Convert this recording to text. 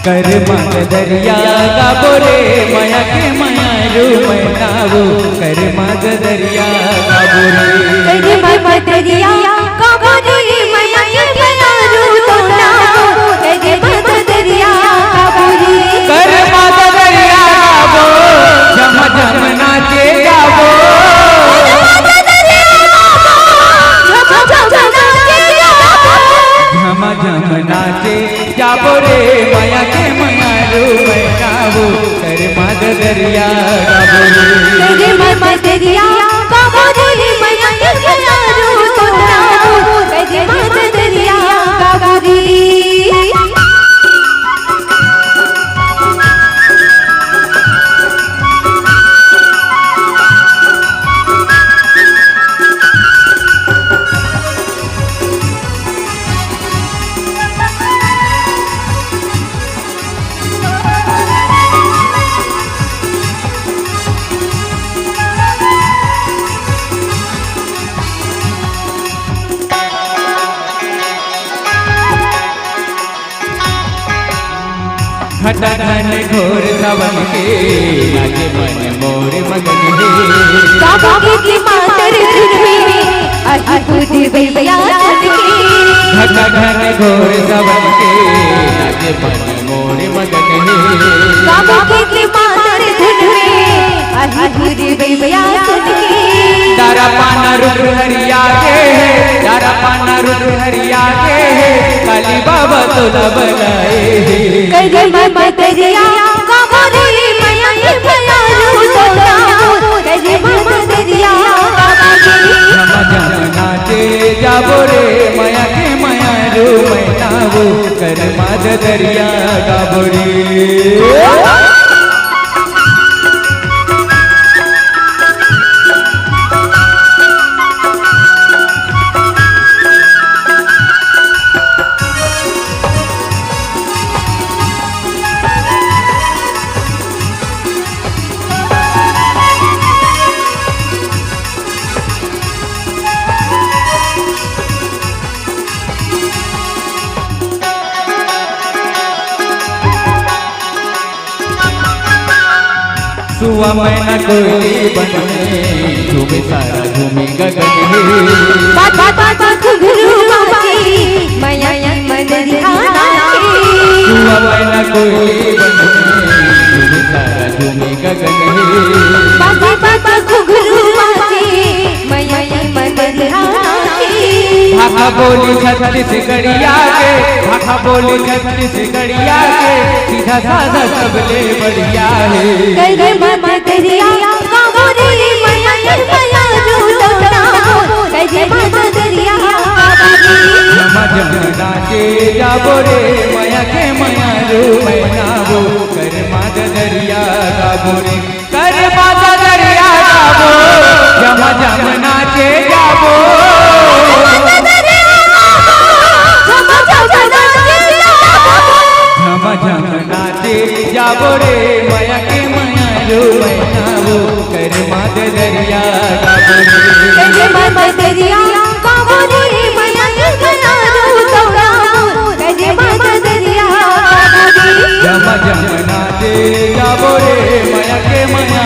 कर मग दरिया गाबो रे माया के माया रू मैनावो कर मग दरिया गाबो रे कर मग दरिया गाबो रे माया के माया रू तोनावो कर मग दरिया गाबो रे कर मग दरिया गाबो झम झम नाचे गाबो झम झम नाचे जाबो रे माया के माया रू मैनावो कर मग दरिया गाबो रे कर मग दरिया गाबो रे माया के माया रू तोनावो कर मग दरिया गाबो रे घटा घन घोर सावन के नाचे मन मोर मगन हे गाबो की मातर सुनवे अहि बुद्धि भैया सुनके घटा घन घोर सावन के नाचे मन मोर मगन हे गाबो की मातर सुनवे अहि बुद्धि भैया सुनके तारा पाना रुद्र हरिया के तारा पाना रुद्र हरिया के काली बाबा तो बनाए कर मग दरिया गाबो रे माया के माया रू तोनावो कर मग दरिया गाबो रे झम झम नाचे जाबो रे माया के माया रू मैनावो कर मग दरिया गाबो रे सुआ मैना कोयली बन में झूमे सारा झूमे गगन हे बाबा घुघरू बाजी माया मन दिखाना सुआ मैना कोयली बन में झूमे सारा झूमे गगन हे बाबा घुघरू बाजी माया मन दिखाना भाखा बोली छत्तीस गढ़िया के भाखा बोली छत्तीस गढ़िया के सीधा साधा सबले बढ़िया है कर मग दरिया गाबो रे माया के माया रू तोनावो कर मग दरिया गाबो रे झम झम नाचे जाबो रे माया के माया रू मैनावो कर मग दरिया गाबो रे कर मग दरिया गाबो झम झम नाचे जाबो झम झम नाचे जाबो रे माया के माया रू मैनावो कर मग दरिया गाबो रे कर मग दरिया गाबो रे माया के माया रू तोनावो कर मग दरिया गाबो रे झम झम नाचे जाबो रे माया के माया